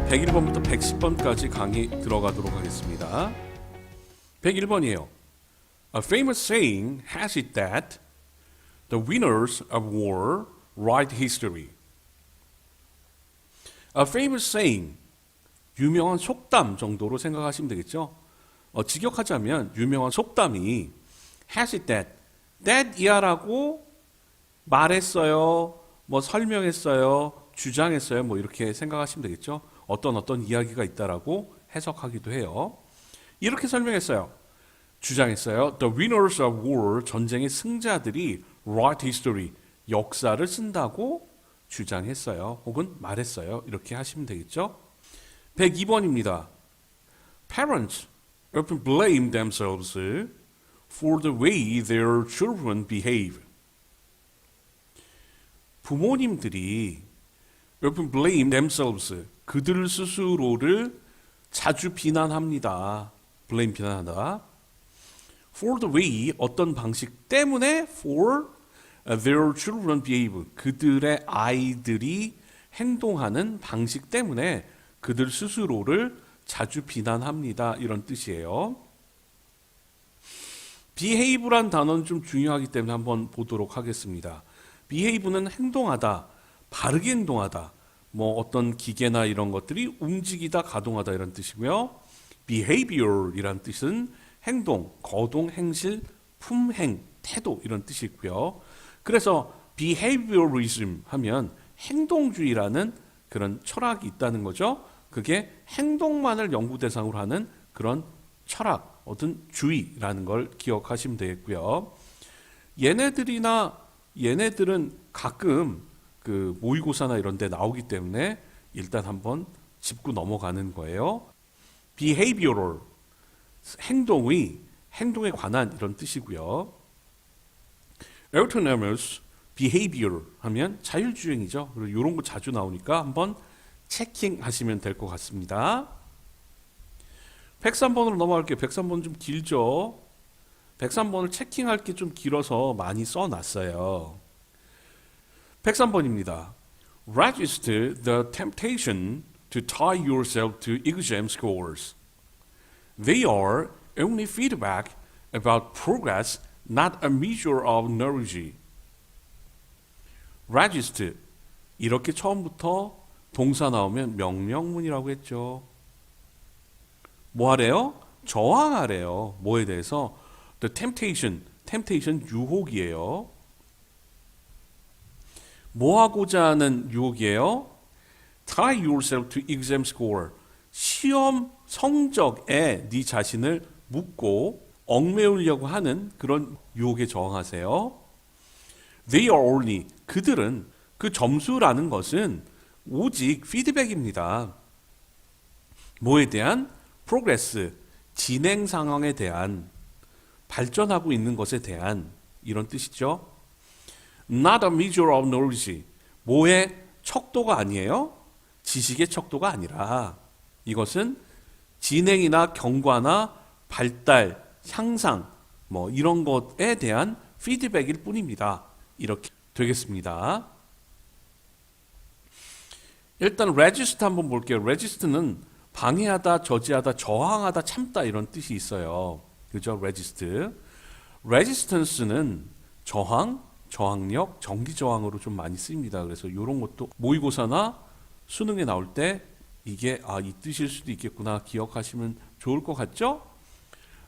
101번부터 110번까지 강의 들어가도록 하겠습니다. 101번이에요. A famous saying has it that the winners of war write history. A famous saying, 유명한 속담 정도로 생각하시면 되겠죠. 직역하자면 유명한 속담이 has it that 이하라고 말했어요, 뭐 설명했어요, 주장했어요, 뭐 이렇게 생각하시면 되겠죠. 어떤 이야기가 있다라고 해석하기도 해요. 이렇게 설명했어요. 주장했어요. The winners of war, 전쟁의 승자들이 write history, 역사를 쓴다고 주장했어요. 혹은 말했어요. 이렇게 하시면 되겠죠. 102번입니다. Parents often blame themselves for the way their children behave. 부모님들이 often blame themselves, 그들 스스로를 자주 비난합니다. blame, 비난하다. For the way, 어떤 방식 때문에 for their children behave, 그들의 아이들이 행동하는 방식 때문에 그들 스스로를 자주 비난합니다. 이런 뜻이에요. behave란 단어는 좀 중요하기 때문에 한번 보도록 하겠습니다. behave는 행동하다, 바르게 행동하다, 뭐 어떤 기계나 이런 것들이 움직이다, 가동하다 이런 뜻이고요. behavior이란 뜻은 행동, 거동, 행실, 품행, 태도 이런 뜻이 있고요. 그래서 behaviorism 하면 행동주의라는 그런 철학이 있다는 거죠. 그게 행동만을 연구 대상으로 하는 그런 철학, 어떤 주의라는 걸 기억하시면 되겠고요. 얘네들은 가끔 그 모의고사나 이런 데 나오기 때문에 일단 한번 짚고 넘어가는 거예요. behavioral, 행동에 관한 이런 뜻이고요. autonomous behavior 하면 자율주행이죠. 그리고 이런 거 자주 나오니까 한번 체킹하시면 될 것 같습니다. 103번으로 넘어갈게요. 103번 좀 길죠. 103번을 체킹할 게 좀 길어서 많이 써놨어요. 103번입니다. Resist the temptation to tie yourself to exam scores. They are only feedback about progress, not a measure of knowledge. Resist, 이렇게 처음부터 동사 나오면 명령문이라고 했죠. 뭐 하래요? 저항하래요. 뭐에 대해서? The temptation 유혹이에요. 뭐 하고자 하는 유혹이에요? Tie yourself to exam score. 시험 성적에 네 자신을 묶고 얽매우려고 하는 그런 유혹에 저항하세요. They are only, 그들은, 그 점수라는 것은 오직 피드백입니다. 뭐에 대한? progress, 진행 상황에 대한, 발전하고 있는 것에 대한 이런 뜻이죠. Not a measure of knowledge, 뭐의 척도가 아니에요? 지식의 척도가 아니라 이것은 진행이나 경과나 발달, 향상 뭐 이런 것에 대한 피드백일 뿐입니다. 이렇게 되겠습니다. 일단 resist 한번 볼게요. resist는 방해하다, 저지하다, 저항하다, 참다 이런 뜻이 있어요. 그죠? resist. resistance는 저항, 저항력, 정기저항으로 좀 많이 쓰입니다. 그래서 이런 것도 모의고사나 수능에 나올 때 이게 이 뜻일 수도 있겠구나 기억하시면 좋을 것 같죠?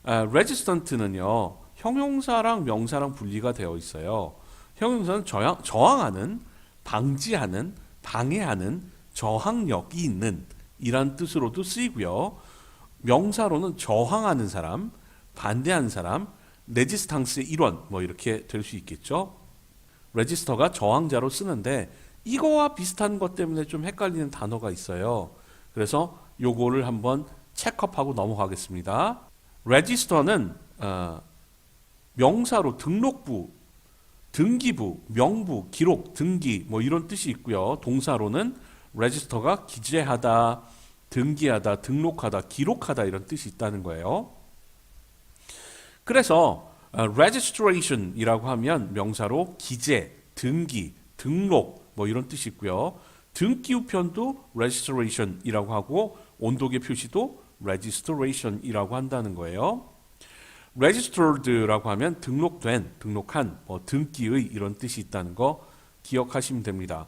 resistant는요, 형용사랑 명사랑 분리가 되어 있어요. 형용사는 저항하는, 방지하는, 방해하는, 저항력이 있는 이란 뜻으로도 쓰이고요. 명사로는 저항하는 사람, 반대하는 사람, 레지스탕스의 일원 뭐 이렇게 될 수 있겠죠. 레지스터가 저항자로 쓰는데 이거와 비슷한 것 때문에 좀 헷갈리는 단어가 있어요. 그래서 요거를 한번 체크업하고 넘어가겠습니다. 레지스터는 명사로 등록부, 등기부, 명부, 기록, 등기 뭐 이런 뜻이 있고요. 동사로는 레지스터가 기재하다, 등기하다, 등록하다, 기록하다 이런 뜻이 있다는 거예요. 그래서 registration이라고 하면 명사로 기재, 등기, 등록 뭐 이런 뜻이 있고요. 등기 우편도 registration이라고 하고 온도계 표시도 registration이라고 한다는 거예요. registered라고 하면 등록된, 등록한, 등기의 이런 뜻이 있다는 거 기억하시면 됩니다.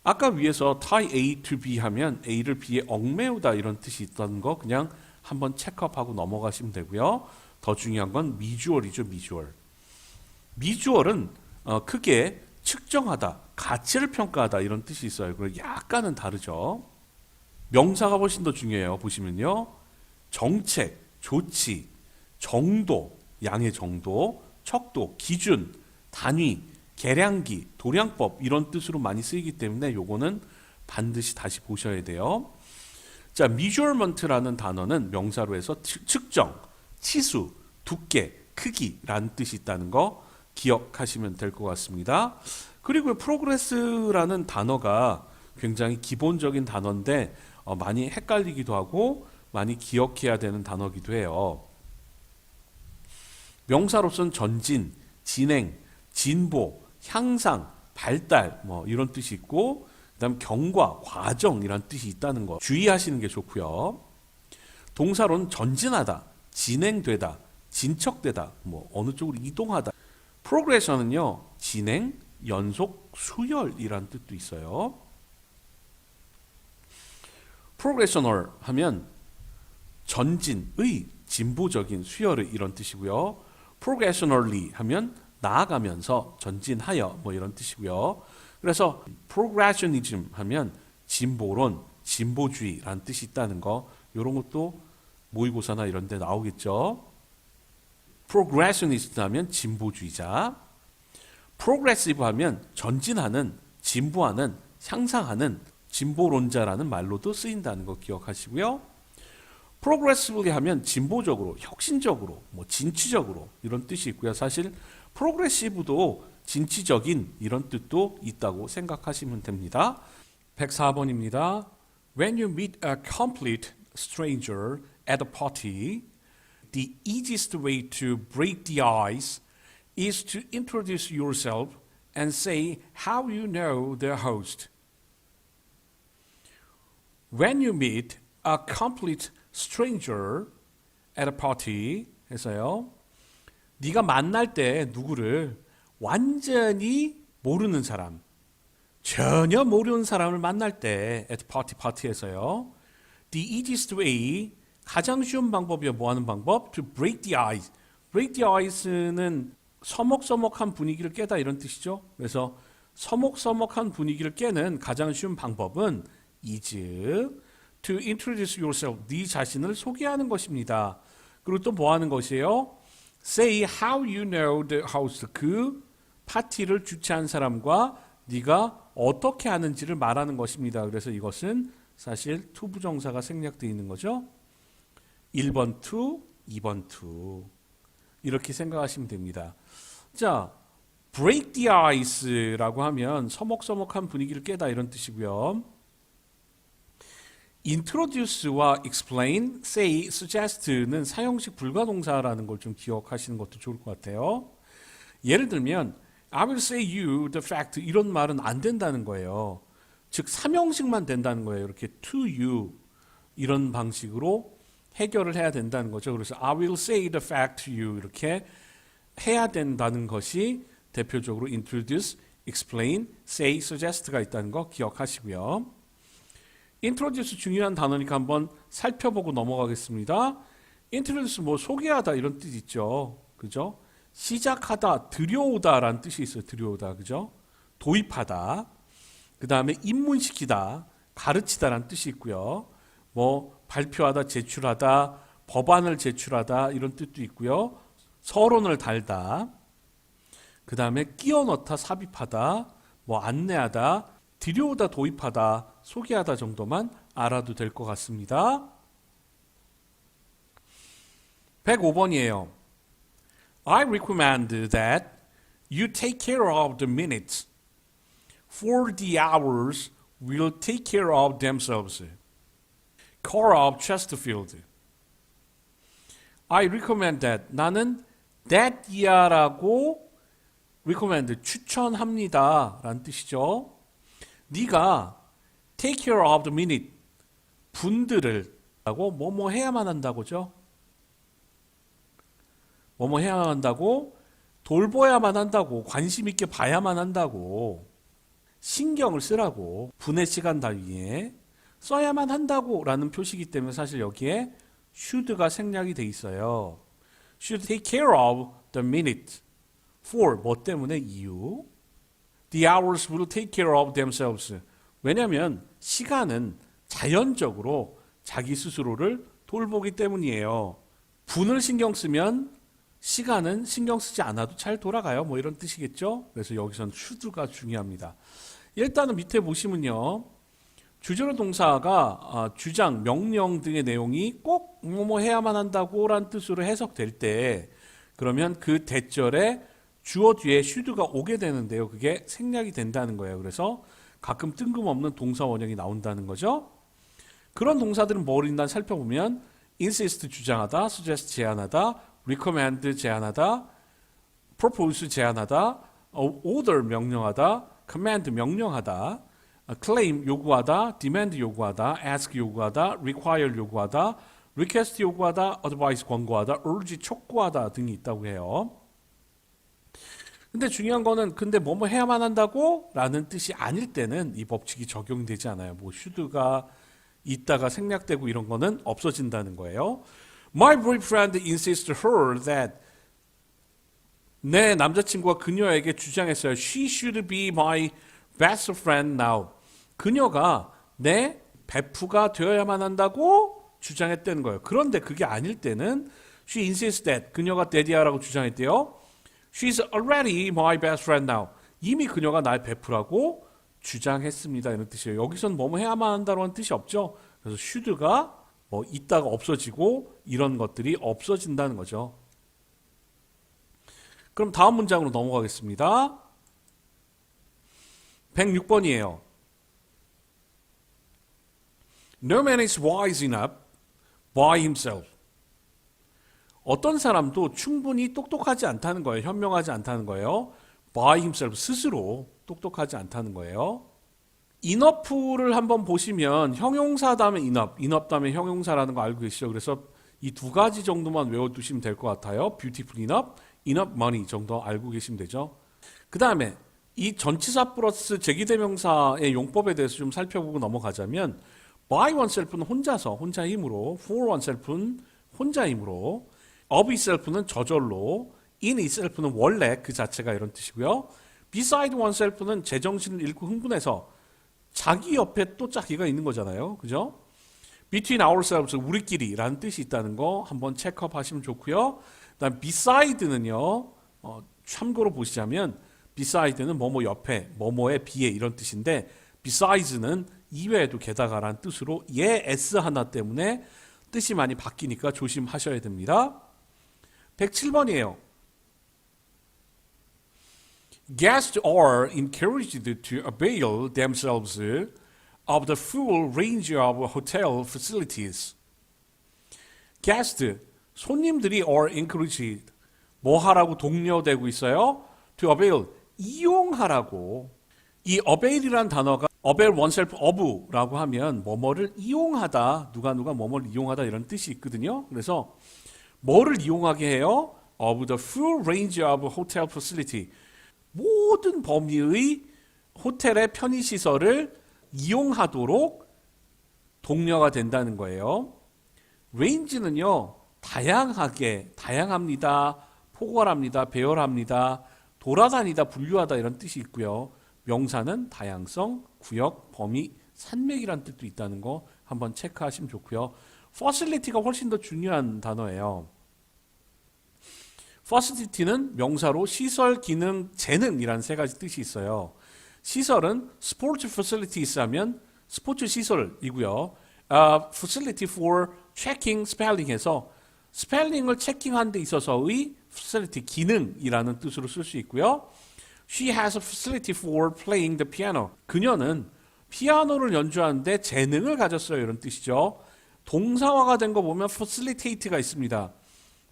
아까 위에서 tie A to B 하면 A를 B에 얽매우다 이런 뜻이 있다는 거 그냥 한번 체크업하고 넘어가시면 되고요. 더 중요한 건 미주얼이죠, 미주얼. 미주얼은 크게 측정하다, 가치를 평가하다 이런 뜻이 있어요. 그리고 약간은 다르죠. 명사가 훨씬 더 중요해요. 보시면요. 정책, 조치, 정도, 양의 정도, 척도, 기준, 단위, 계량기, 도량법 이런 뜻으로 많이 쓰이기 때문에 요거는 반드시 다시 보셔야 돼요. 자, measurement라는 단어는 명사로 해서 측정, 치수, 두께, 크기라는 뜻이 있다는 거 기억하시면 될 것 같습니다. 그리고 progress라는 단어가 굉장히 기본적인 단어인데 많이 헷갈리기도 하고 많이 기억해야 되는 단어이기도 해요. 명사로서는 전진, 진행, 진보, 향상, 발달 뭐 이런 뜻이 있고 그다음 경과, 과정이란 뜻이 있다는 거 주의하시는 게 좋고요. 동사로는 전진하다, 진행되다, 진척되다, 뭐 어느 쪽으로 이동하다. 프로그레션은요, 진행, 연속, 수열이란 뜻도 있어요. 프로그레셔널 하면 전진의, 진보적인, 수열의 이런 뜻이고요. progressionally 하면 나아가면서 전진하여 뭐 이런 뜻이고요. 그래서 progressionism 하면 진보론, 진보주의라는 뜻이 있다는 거 이런 것도 모의고사나 이런 데 나오겠죠. progressionist 하면 진보주의자, progressive 하면 전진하는, 진보하는, 향상하는 진보론자라는 말로도 쓰인다는 거 기억하시고요. progressively 하면 진보적으로, 혁신적으로, 뭐 진취적으로 이런 뜻이 있고요. 사실 progressive도 진취적인 이런 뜻도 있다고 생각하시면 됩니다. 104번입니다. When you meet a complete stranger at a party, the easiest way to break the ice is to introduce yourself and say how you know the host. When you meet a complete stranger at a party 해서요. 네가 만날 때 누구를 완전히 모르는 사람, 전혀 모르는 사람을 만날 때 at party에서요. The easiest way 가장 쉬운 방법이요. 뭐 하는 방법? To break the ice. break the ice는 서먹서먹한 분위기를 깨다 이런 뜻이죠. 그래서 서먹서먹한 분위기를 깨는 가장 쉬운 방법은 is to introduce yourself. 네 자신을 소개하는 것입니다. 그리고 또 뭐 하는 것이에요? Say how you know the host. 그 파티를 주최한 사람과 네가 어떻게 하는지를 말하는 것입니다. 그래서 이것은 사실 to 부정사가 생략되어 있는 거죠. 1번 to, 2번 to 이렇게 생각하시면 됩니다. 자, break the ice라고 하면 서먹서먹한 분위기를 깨다 이런 뜻이고요. introduce와 explain, say, suggest는 사형식 불가동사라는 걸 좀 기억하시는 것도 좋을 것 같아요. 예를 들면 I will say you the fact 이런 말은 안 된다는 거예요. 즉 삼형식만 된다는 거예요. 이렇게 to you 이런 방식으로 해결을 해야 된다는 거죠. 그래서 I will say the fact to you 이렇게 해야 된다는 것이 대표적으로 introduce, explain, say, suggest가 있다는 거 기억하시고요. introduce 중요한 단어니까 한번 살펴보고 넘어가겠습니다. introduce 뭐 소개하다 이런 뜻 있죠. 그죠? 시작하다, 들여오다라는 뜻이 있어요. 들여오다. 그죠? 도입하다. 그 다음에 입문시키다, 가르치다라는 뜻이 있고요. 뭐 발표하다, 제출하다, 법안을 제출하다 이런 뜻도 있고요. 서론을 달다. 그 다음에 끼워 넣다, 삽입하다, 뭐 안내하다, 들여오다, 도입하다, 소개하다 정도만 알아도 될 것 같습니다. 105번이에요. I recommend that you take care of the minutes, for the hours will take care of themselves. Call of Chesterfield. I recommend that. 나는 that year라고 recommend, 추천합니다 라는 뜻이죠. 네가 take care of the minute. 분들을 하고 뭐뭐 해야만 한다고죠. 뭐뭐 해야만 한다고, 돌봐야만 한다고, 관심 있게 봐야만 한다고, 신경을 쓰라고, 분의 시간 단위에 써야만 한다고 라는 표시이기 때문에 사실 여기에 should가 생략이 돼 있어요. should take care of the minute. for 뭐 때문에 이유. the hours will take care of themselves. 왜냐하면 시간은 자연적으로 자기 스스로를 돌보기 때문이에요. 분을 신경 쓰면 시간은 신경 쓰지 않아도 잘 돌아가요. 뭐 이런 뜻이겠죠. 그래서 여기서는 should가 중요합니다. 일단은 밑에 보시면요. 주절의 동사가 주장, 명령 등의 내용이 꼭 뭐뭐 해야만 한다고 라는 뜻으로 해석될 때 그러면 그 대절에 주어 뒤에 should가 오게 되는데요. 그게 생략이 된다는 거예요. 그래서 가끔 뜬금없는 동사 원형이 나온다는 거죠. 그런 동사들은 뭘 일단 살펴보면 insist 주장하다, suggest 제안하다, recommend 제안하다, propose 제안하다, order 명령하다, command 명령하다, claim 요구하다, demand 요구하다, ask 요구하다, require 요구하다, request 요구하다, advise 권고하다, urge 촉구하다 등이 있다고 해요. 근데 중요한 거는 근데 뭐뭐 해야만 한다고 라는 뜻이 아닐 때는 이 법칙이 적용되지 않아요. 뭐 should가 있다가 생략되고 이런 거는 없어진다는 거예요. My boyfriend insists her that 내 남자친구가 그녀에게 주장했어요. She should be my best friend now. 그녀가 내 베프가 되어야만 한다고 주장했다는 거예요. 그런데 그게 아닐 때는 She insists that 그녀가 데디아라고 주장했대요. She's already my best friend now. 이미 그녀가 나의 베프라고 주장했습니다. 이런 뜻이에요. 여기선 뭐뭐 해야만 한다는 뜻이 없죠. 그래서 should가 뭐 있다가 없어지고 이런 것들이 없어진다는 거죠. 그럼 다음 문장으로 넘어가겠습니다. 106번이에요. No man is wise enough by himself. 어떤 사람도 충분히 똑똑하지 않다는 거예요. 현명하지 않다는 거예요. by himself, 스스로 똑똑하지 않다는 거예요. enough를 한번 보시면 형용사 다음에 enough 다음에 형용사라는 거 알고 계시죠? 그래서 이 두 가지 정도만 외워두시면 될 것 같아요. beautiful enough money 정도 알고 계시면 되죠. 그 다음에 이 전치사 플러스 제기대명사의 용법에 대해서 좀 살펴보고 넘어가자면 by oneself는 혼자서, 혼자 힘으로, for oneself는 혼자 힘으로, of itself는 저절로, in itself는 원래 그 자체가 이런 뜻이고요. beside oneself는 제정신을 잃고 흥분해서 자기 옆에 또 자기가 있는 거잖아요. 그죠? between ourselves, 우리끼리라는 뜻이 있다는 거 한번 체크업 하시면 좋고요. 그다음 beside는요. 참고로 보시자면 beside는 뭐뭐 옆에, 뭐뭐에 비해 이런 뜻인데 besides,는 이외에도 게다가라는 뜻으로 얘 s 하나 때문에 뜻이 많이 바뀌니까 조심하셔야 됩니다. 107번이에요. Guests are encouraged to avail themselves of the full range of hotel facilities. Guests, 손님들이 are encouraged, 뭐 하라고 독려되고 있어요? To avail, 이용하라고. 이 avail이란 단어가 avail oneself of라고 하면 뭐뭐를 이용하다, 누가 뭐뭐를 이용하다 이런 뜻이 있거든요. 그래서 뭐를 이용하게 해요? Of the full range of hotel facility. 모든 범위의 호텔의 편의시설을 이용하도록 독려가 된다는 거예요. range는요, 다양합니다, 포괄합니다, 배열합니다, 돌아다니다, 분류하다 이런 뜻이 있고요. 명사는 다양성, 구역, 범위, 산맥이란 뜻도 있다는 거 한번 체크하시면 좋고요. facility가 훨씬 더 중요한 단어예요. facility는 명사로 시설, 기능, 재능이라는 세 가지 뜻이 있어요. 시설은 스포츠 facilities 하면 스포츠 시설이고요. facility for checking spelling에서 스펠링을 체킹하는 데 있어서의 facility, 기능이라는 뜻으로 쓸 수 있고요. She has a facility for playing the piano. 그녀는 피아노를 연주하는데 재능을 가졌어요. 이런 뜻이죠. 동사화가 된 거 보면 facilitate가 있습니다.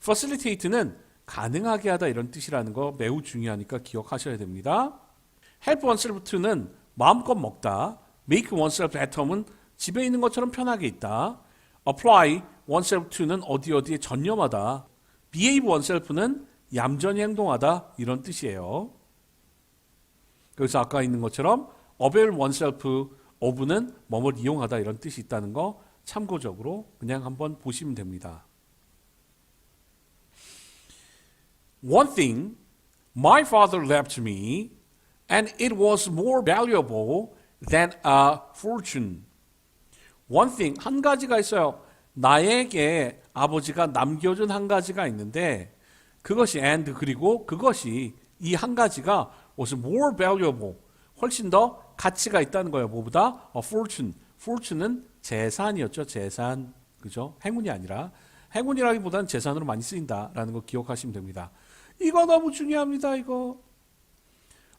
facilitate는 가능하게 하다 이런 뜻이라는 거 매우 중요하니까 기억하셔야 됩니다. help oneself to는 마음껏 먹다, make oneself at home은 집에 있는 것처럼 편하게 있다. apply oneself to는 어디 어디에 전념하다. behave oneself는 얌전히 행동하다 이런 뜻이에요. 그래서 아까 있는 것처럼 avail oneself of는 뭐뭘 이용하다 이런 뜻이 있다는 거 참고적으로 그냥 한번 보시면 됩니다. One thing my father left me and it was more valuable than a fortune. One thing, 한 가지가 있어요. 나에게 아버지가 남겨준 한 가지가 있는데 그것이 and 그리고 그것이 이 한 가지가 was more valuable. 훨씬 더 가치가 있다는 거예요. 뭐보다? A fortune. fortune은 재산이었죠. 재산. 그죠? 행운이 아니라. 행운이라기보다는 재산으로 많이 쓰인다라는 거 기억하시면 됩니다. 이거 너무 중요합니다. 이거.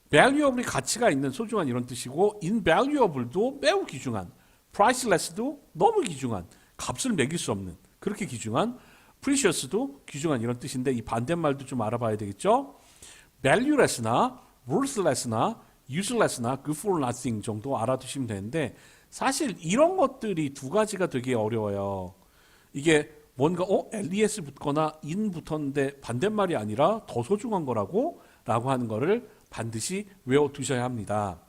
valuable이 가치가 있는 소중한 이런 뜻이고 invaluable도 매우 귀중한 priceless도 너무 귀중한 값을 매길 수 없는 그렇게 귀중한 precious도 귀중한 이런 뜻인데 이 반대말도 좀 알아봐야 되겠죠. valueless나 worthless나 useless나 good for nothing 정도 알아두시면 되는데 사실 이런 것들이 두 가지가 되게 어려워요. 이게 뭔가 les 붙거나 in 붙었는데 반대말이 아니라 더 소중한 거라고 하는 거를 반드시 외워두셔야 합니다.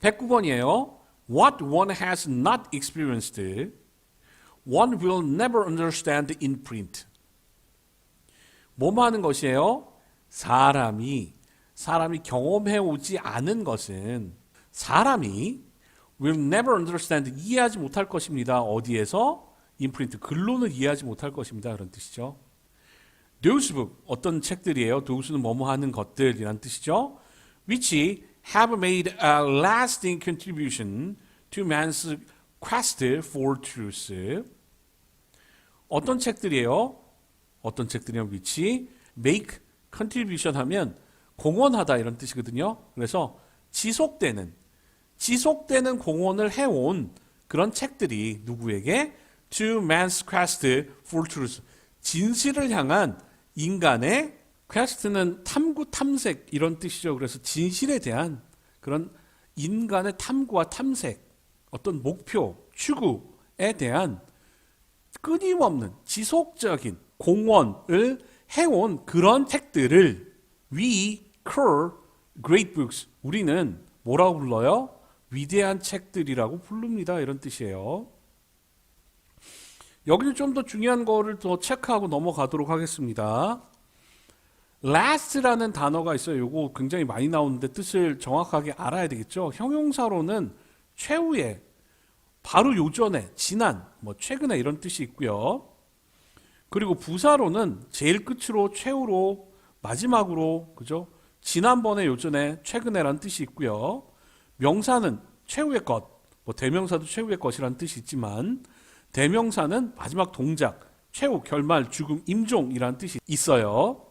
109번이에요. What one has not experienced, one will never understand in print. 뭐뭐 하는 것이에요? 사람이 경험해 오지 않은 것은 사람이 will never understand, 이해하지 못할 것입니다. 어디에서? in print, 글로는 이해하지 못할 것입니다. 그런 뜻이죠. Those book, 어떤 책들이에요? those는 뭐뭐 하는 것들이란 뜻이죠. Which have made a lasting contribution to man's quest for truth. 어떤 책들이에요? 어떤 책들이냐면 which make contribution 하면 공헌하다 이런 뜻이거든요. 그래서 지속되는 공헌을 해온 그런 책들이 누구에게? To man's quest for truth. 진실을 향한 인간의 quest는 탐구, 탐색 이런 뜻이죠. 그래서 진실에 대한 그런 인간의 탐구와 탐색, 어떤 목표, 추구에 대한 끊임없는 지속적인 공헌을 해온 그런 책들을 we call great books. 우리는 뭐라고 불러요? 위대한 책들이라고 부릅니다. 이런 뜻이에요. 여기는 좀 더 중요한 거를 더 체크하고 넘어가도록 하겠습니다. last라는 단어가 있어요. 이거 굉장히 많이 나오는데 뜻을 정확하게 알아야 되겠죠. 형용사로는 최후에, 바로 요전에, 지난, 최근에 이런 뜻이 있고요. 그리고 부사로는 제일 끝으로, 최후로, 마지막으로, 그죠? 지난번에, 요전에, 최근에라는 뜻이 있고요. 명사는 최후의 것, 대명사도 최후의 것이라는 뜻이 있지만 대명사는 마지막 동작, 최후, 결말, 죽음, 임종이라는 뜻이 있어요.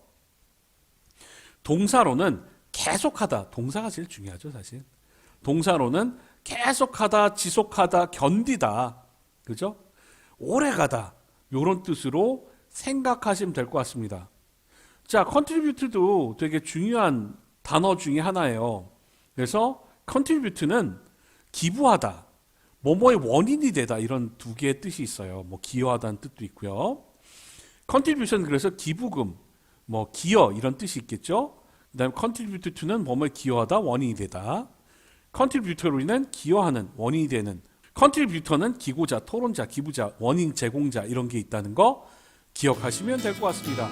동사로는 계속하다, 동사가 제일 중요하죠 사실. 동사로는 계속하다, 지속하다, 견디다, 그죠? 오래가다 이런 뜻으로 생각하시면 될 것 같습니다. 자, contribute도 되게 중요한 단어 중에 하나예요. 그래서 contribute는 기부하다, 뭐뭐의 원인이 되다 이런 두 개의 뜻이 있어요. 기여하다는 뜻도 있고요. contribution 그래서 기부금, 기여 이런 뜻이 있겠죠. 그 다음에 contribute to는 뭐뭐에 기여하다, 원인이 되다. contributory는 기여하는, 원인이 되는. contributor는 기고자, 토론자, 기부자, 원인 제공자 이런 게 있다는 거 기억하시면 될 것 같습니다.